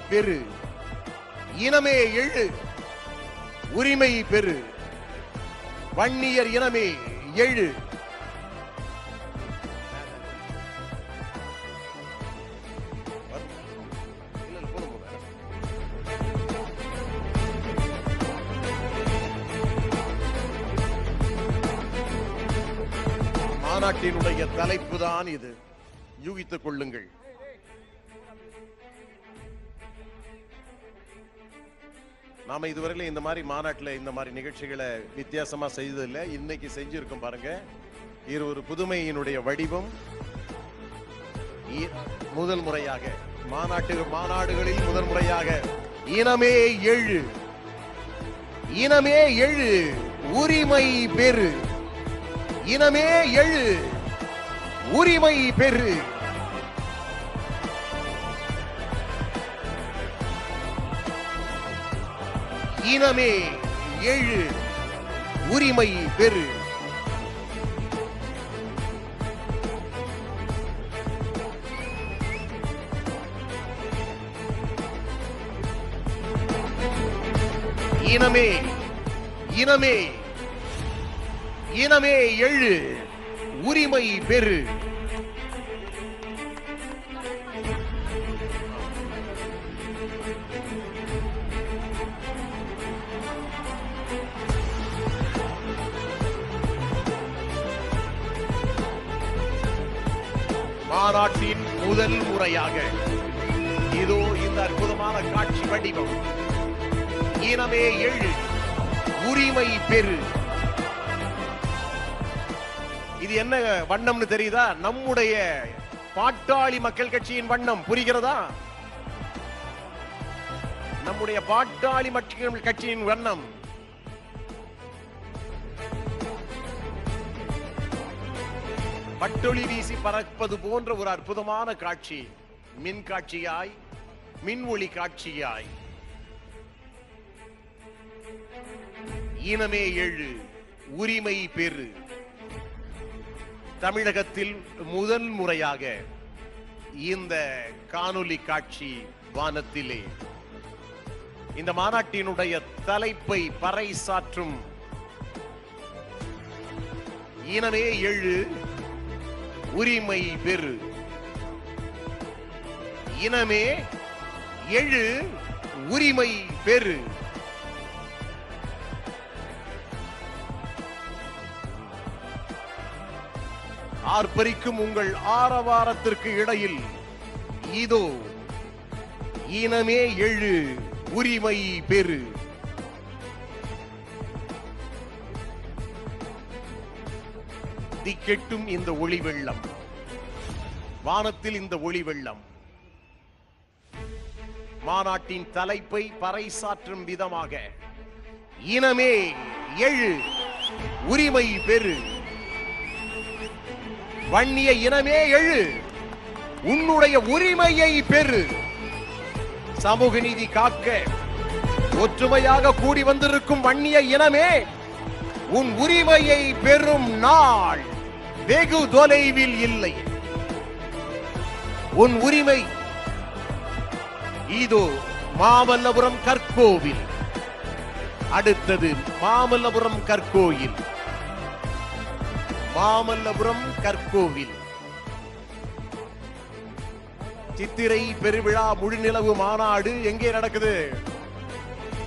பெறு, இனமே எழு, உரிமை பெறு. வன்னியர் இனமே எழு. மாநாட்டினுடைய தலைப்பு தான் இது, யூகித்துக் கொள்ளுங்கள். நாம இதுவரையில இந்த மாதிரி மாநாட்டில் இந்த மாதிரி நிகழ்ச்சிகளை வித்தியாசமா செய்ததில்லை. இன்னைக்கு செஞ்சிருக்கோம் பாருங்க. இது ஒரு புதுமையினுடைய வடிவம். முதல் முறையாக மாநாடுகளில் முதல் முறையாக இனமே எழு, இனமே எழு, உரிமை பெறு, இனமே எழு, உரிமை பெறு. இனமே எழு, உரிமை பெறு. இனமே, இனமே, இனமே எழு, உரிமை பெறு. மாநாட்டின் முதல் முறையாக இதோ இந்த அற்புதமான காட்சி வடிவம். இனமே எழு, உரிமை பெறு. இது என்ன வண்ணம்னு தெரியுதா? நம்முடைய பாட்டாளி மக்கள் கட்சியின் வண்ணம். புரிகிறதா? நம்முடைய பாட்டாளி மக்கள் கட்சியின் வண்ணம். பட்டொளி வீசி பறப்பது போன்ற ஒரு அற்புதமான காட்சி. மின் காட்சியாய், மின் ஒளி காட்சியாய். இனமே எழு, உரிமை பெறு. தமிழகத்தில் முதல் முறையாக இந்த காணொலி காட்சி வானத்திலே இந்த மாநாட்டினுடைய தலைப்பை பறைசாற்றும் இனமே எழு, உரிமை பெறு. இனமே எழு, உரிமை பெறு. ஆர்ப்பரிக்கும் உங்கள் ஆரவாரத்திற்கு இடையில் இதோ இனமே எழு, உரிமை பெறு. திக்கெட்டும் இந்த ஒளி வெள்ளம், வானத்தில் இந்த ஒளி வெள்ளம் மாநாட்டின் தலைப்பை பறைசாற்றும் விதமாக இனமே எழு, உரிமை பெறு. வன்னிய இனமே எழு, உன்னுடைய உரிமையை பெறு. சமூக நீதி காக்க ஒற்றுமையாக கூடி வந்திருக்கும் வன்னிய இனமே, உன் உரிமையை பெறும் நாள் வெகு தொலைவில் இல்லை. உன் உரிமை இதோ மாமல்லபுரம் கற்கோவில். அடுத்தது மாமல்லபுரம் கற்கோயில். மாமல்லபுரம் கற்கோவில். சித்திரை பெருவிழா முழுநிலவு மாநாடு எங்கே நடக்குது?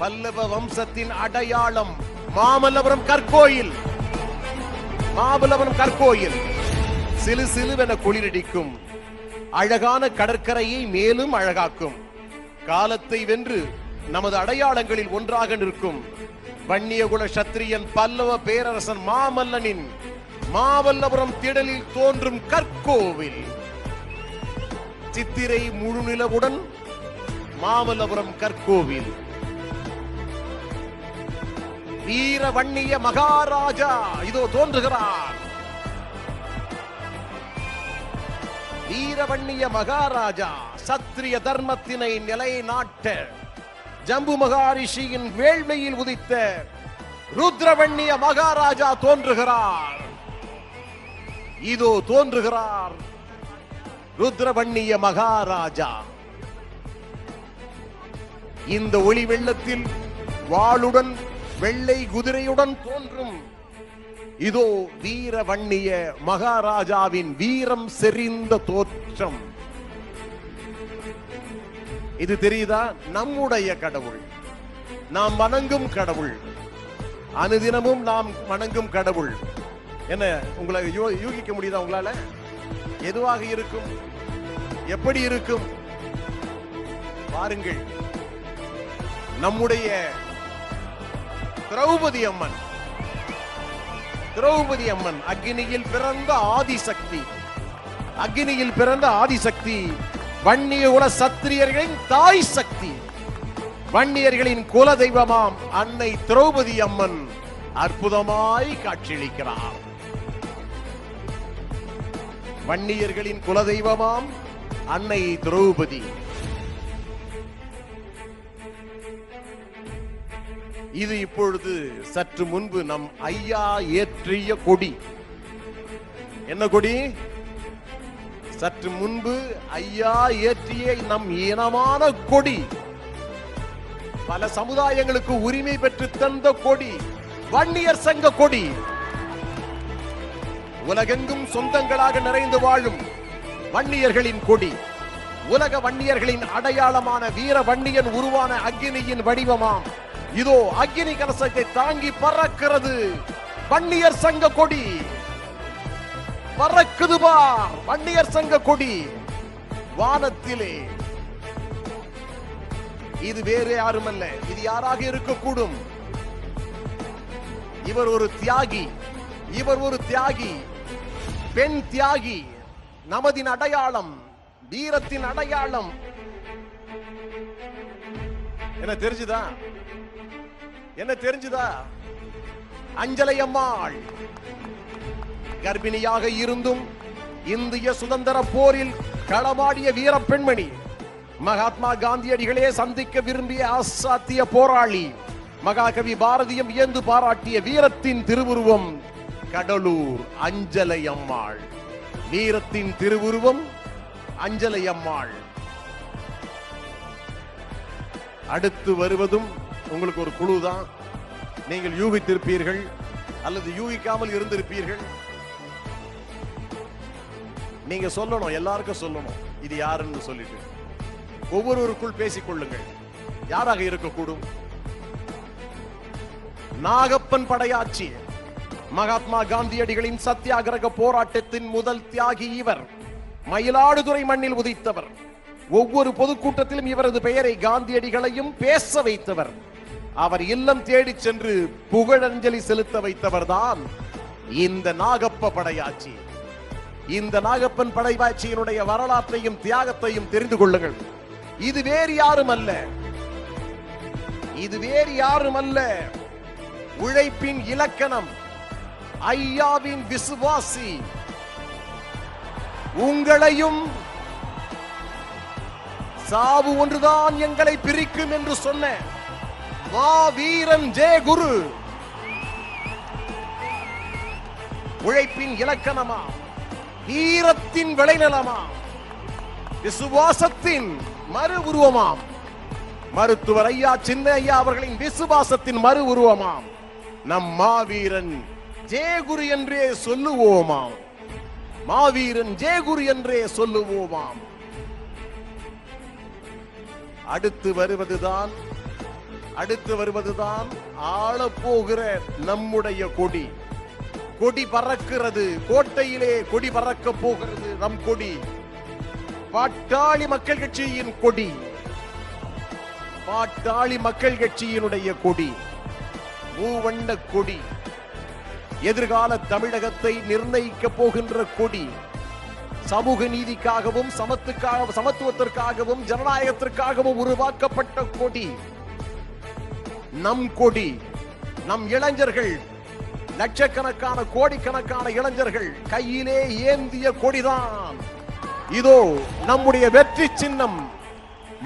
பல்லவ வம்சத்தின் அடையாளம் மாமல்லபுரம் கற்கோயில். மாமல்லபுரம் கற்கோயில் சிலு சிலுவென குளிரடிக்கும் அழகான கடற்கரையை மேலும் அழகாக்கும். காலத்தை வென்று நமது அடையாளங்களில் ஒன்றாக நிற்கும் வன்னியகுல சத்திரியன் பல்லவ பேரரசன் மாமல்லனின் மாமல்லபுரம் திடலில் தோன்றும் கற்கோவில். சித்திரை முழுநிலவுடன் மாமல்லபுரம் கற்கோவில். வீர வன்னிய மகாராஜா இதோ தோன்றுகிறார். வீரவன்னிய மகாராஜா சத்திரிய தர்மத்தினை நிலைநாட்ட ஜம்பு மகாரிஷியின் வேள்மையில் உதித்த ருத்ரவன்னிய மகாராஜா தோன்றுகிறார். இதோ தோன்றுகிறார் ருத்ரவன்னிய மகாராஜா. இந்த ஒளி வெள்ளத்தில் வாளுடன் வெள்ளை குதிரையுடன் தோன்றும் இதோ வீர வன்னிய மகாராஜாவின் வீரம் செறிந்த தோற்றம். இது தெரியுதா? நம்முடைய கடவுள், நாம் வணங்கும் கடவுள், அனுதினமும் நாம் வணங்கும் கடவுள். என்ன உங்களை யூகிக்க முடியுதா உங்களால? எதுவாக இருக்கும்? எப்படி இருக்கும்? பாருங்கள், நம்முடைய திரௌபதி அம்மன், திரௌபதி அம்மன் அக்னியில் பிறந்த ஆதிசக்தி, அக்னியில் பிறந்த ஆதிசக்தி, வன்னிய குல சத்திரியர்களின் தாய் சக்தி, வன்னியர்களின் குல தெய்வமாம் அன்னை திரௌபதி அம்மன் அற்புதமாய் காட்சியளிக்கிறார். வன்னியர்களின் குல தெய்வமாம் அன்னை திரௌபதி. இது இப்பொழுது சற்று முன்பு நம் ஐயா ஏற்றிய கொடி. என்ன கொடி? சற்று முன்பு ஐயா ஏற்றிய நம் இனமான கொடி, பல சமுதாயங்களுக்கு உரிமை பெற்று தந்த கொடி, வன்னியர் சங்க கொடி. உலகெங்கும் சொந்தங்களாக நிறைந்து வாழும் வன்னியர்களின் கொடி, உலக வன்னியர்களின் அடையாளமான வீர வன்னியன் உருவான அக்னியின் வடிவமாம் இதோ அக்னி கலசத்தை தாங்கி பறக்கிறது வன்னியர் சங்க கொடி. பறக்குது பார் வன்னியர் சங்க கொடி வானத்திலே. இது வேறு யாருமல்ல, இது யாராக இருக்கக்கூடும்? இவர் ஒரு தியாகி, இவர் ஒரு தியாகி, பெண் தியாகி, நமதின் அடையாளம், வீரத்தின் அடையாளம். என்ன தெரிஞ்சுதா? என்ன தெரிஞ்சுதா? அஞ்சலை அம்மாள் கர்ப்பிணியாக இருந்தும் இந்திய சுதந்திர போரில் களமாடிய வீர பெண்மணி, மகாத்மா காந்தியடிகளே சந்திக்க விரும்பிய அசாத்திய போராளி, மகாகவி பாரதியம் வியந்து பாராட்டிய வீரத்தின் திருவுருவம் கடலூர் அஞ்சலை அம்மாள். வீரத்தின் திருவுருவம் அஞ்சலை அம்மாள். அடுத்து வருவதும் உங்களுக்கு ஒரு குழு தான். நீங்கள் யூகித்திருப்பீர்கள் அல்லது யூகிக்காமல் இருந்திருப்பீர்கள். நீங்க சொல்லணும், எல்லாருக்கும் சொல்லணும் இது யாருன்னு சொல்லிட்டு. ஒவ்வொருவருக்குள் பேசிக் கொள்ளுங்கள். யாராக இருக்கக்கூடும்? நாகப்பன் படையாச்சி, மகாத்மா காந்தியடிகளின் சத்தியாகிரக போராட்டத்தின் முதல் தியாகி இவர். மயிலாடுதுறை மண்ணில் உதித்தவர். ஒவ்வொரு பொதுக்கூட்டத்திலும் இவரது பெயரை காந்தியடிகளையும் பேச வைத்தவர். அவர் இல்லம் தேடி சென்று புகழஞ்சலி செலுத்த வைத்தவர் தான் இந்த நாகப்ப படையாச்சி. இந்த நாகப்பன் படையாச்சியினுடைய வரலாற்றையும் தியாகத்தையும் தெரிந்து கொள்ளுங்கள். இது வேறு யாரும் அல்ல, இது வேறு யாரும் அல்ல. உழைப்பின் இலக்கணம், ஐயாவின் விசுவாசி, உங்களையும் சாவு ஒன்றுதான் எங்களை பிரிக்கும் என்று சொன்ன மாவீரன் ஜெய குரு. உழைப்பின் இலக்கணமா, வீரத்தின் விளைநிலமா, விசுவாசத்தின் மறு உருவமாம். மருத்துவர் ஐயா சின்ன ஐயா அவர்களின் விசுவாசத்தின் மறு உருவமாம் நம் மாவீரன் ஜெயகுரு என்றே சொல்லுவோமாம். மாவீரன் ஜெயகுரு என்றே சொல்லுவோமாம். அடுத்து வருவதுதான் ஆளப்போகிற நம்முடைய கொடி. கொடி பறக்கிறது, கோட்டையிலே கொடி பறக்க போகிறது நம் கொடி. பாட்டாளி மக்கள் கட்சியின் கொடி, பாட்டாளி மக்கள் கட்சியினுடைய கொடி, மூவண்ண கொடி, எதிர்கால தமிழகத்தை நிர்ணயிக்க போகின்ற கொடி. சமூக நீதிக்காகவும் சமத்துவத்திற்காகவும் ஜனநாயகத்திற்காகவும் உருவாக்கப்பட்ட கொடி நம் கொடி. நம் இளைஞர்கள், லட்சக்கணக்கான கோடிக்கணக்கான இளைஞர்கள் கையிலே ஏந்திய கொடிதான் இதோ நம்முடைய வெற்றி சின்னம்,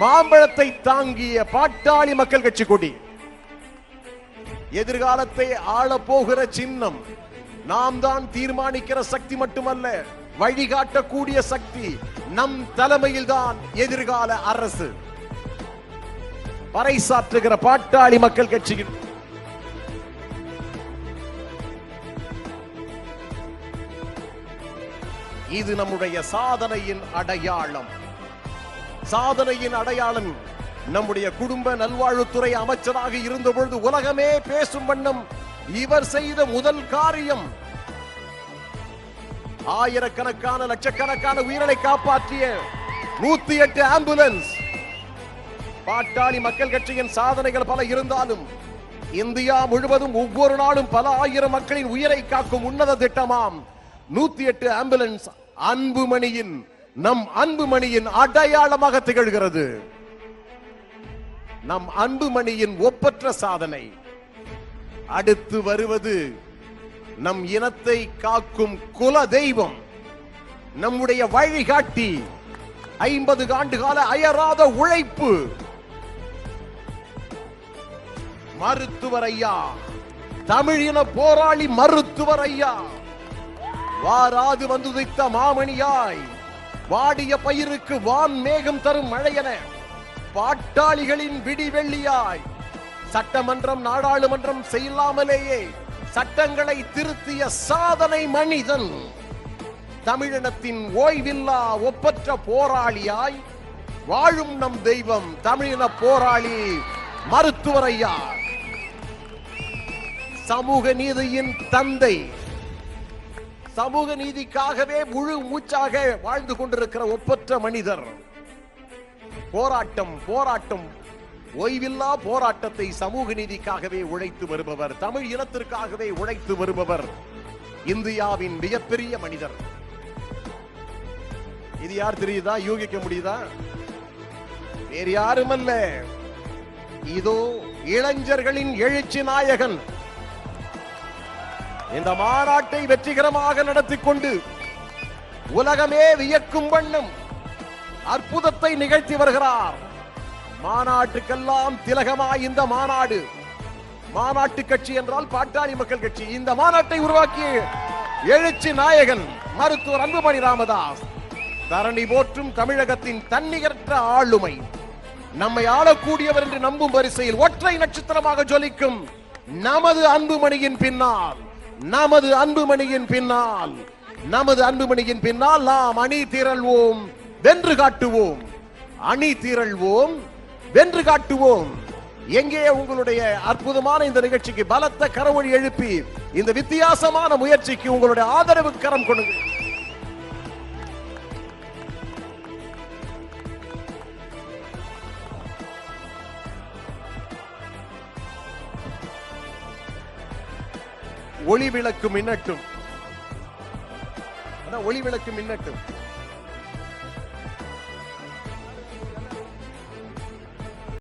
மாம்பழத்தை தாங்கிய பாட்டாளி மக்கள் கட்சி கொடி. எதிர்காலத்தை ஆள போகிற சின்னம். நாம் தான் தீர்மானிக்கிற சக்தி மட்டுமல்ல, வழிகாட்டக்கூடிய சக்தி. நம் தலைமையில் தான் எதிர்கால அரசு. பறைசாற்றுகிற பாட்டாளி மக்கள் கட்சியின் இது நம்முடைய சாதனையின் அடையாளம். சாதனையின் அடையாளம். நம்முடைய குடும்ப நல்வாழ்வுத்துறை அமைச்சராக இருந்த பொழுது உலகமே பேசும் வண்ணம் இவர் செய்த முதல் காரியம் ஆயிரக்கணக்கான லட்சக்கணக்கான உயிரை காப்பாற்றிய 108 ஆம்புலன்ஸ். பாட்டாளி மக்கள் கட்சியின் சாதனைகள் பல இருந்தாலும் இந்தியா முழுவதும் ஒவ்வொரு நாளும் பல ஆயிரம் மக்களின் உயிரை காக்கும் உன்னத திட்டமாம் 108 ஆம்புலன்ஸ் அன்புமணியின் நம் அன்புமணியின் அடையாளமாக திகழ்கிறது. நம் அன்புமணியின் ஒப்பற்ற சாதனை. அடுத்து வருவது நம் இனத்தை காக்கும் குல தெய்வம், நம்முடைய வழிகாட்டி, 50 ஆண்டுகால அயராத உழைப்பு, மருத்துவர் ஐயா, தமிழின போராளி மருத்துவர் ஐயா. வாராது வந்துதித்த மாமணியாய், வாடிய பயிருக்கு வான் மேகம் தரும் மழையென பாட்டாளிகளின் விடிவெள்ளியாய், சட்டமன்றம் நாடாளுமன்றம் செய்யலாமலேயே சட்டங்களை திருத்திய சாதனை மனிதன், தமிழினத்தின் ஓய்வில்லா ஒப்பற்ற போராளியாய் வாழும் நம் தெய்வம் தமிழின போராளி மருத்துவர் ஐயா. சமூக நீதியின் தந்தை, சமூக நீதிக்காகவே முழு மூச்சாக வாழ்ந்து கொண்டிருக்கிற ஒப்பற்ற மனிதர். போராட்டம் போராட்டம் ஓய்வில்லா போராட்டத்தை சமூக நீதிக்காகவே உழைத்து வருபவர், தமிழ் இனத்திற்காகவே உழைத்து வருபவர், இந்தியாவின் மிகப்பெரிய மனிதர். இது யார் தெரியுதா? யூகிக்க முடியுதா? வேறு யாரும் அல்ல, இதோ இளைஞர்களின் எழுச்சி நாயகன். இந்த மாநாட்டை வெற்றிகரமாக நடத்திக் கொண்டு உலகமே வியக்கும் வண்ணம் அற்புதத்தை நிகழ்த்தி வருகிறார். மாநாட்டுக்கெல்லாம் திலகமாய் இந்த மாநாடு. மாநாட்டு கட்சி என்றால் பாட்டாளி மக்கள் கட்சி. இந்த மாநாட்டை உருவாக்கிய எழுச்சி நாயகன் மருத்துவர் அன்புமணி ராமதாஸ். தரணி போற்றும் தமிழகத்தின் தன்னிகரற்ற ஆளுமை, நம்மை ஆளக்கூடியவர் என்று நம்பும் வரிசையில் ஒற்றை நட்சத்திரமாக ஜொலிக்கும் நமது அன்புமணியின் பின்னால், நமது அன்புமணியின் பின்னால், நமது அன்புமணியின் பின்னால் நாம் அணி திரள்வோம், வென்று காட்டுவோம். அணி திரள்வோம், வென்று காட்டுவோம். எங்கே உங்களுடைய அற்புதமான இந்த நிகழ்ச்சிக்கு பலத்த கரவொலி எழுப்பி இந்த வித்தியாசமான முயற்சிக்கு உங்களுடைய ஆதரவு கரம் கொடுங்க. ஒளி விளக்கு மின்னட்டும், ஒளி விளக்கு மின்னட்டும்.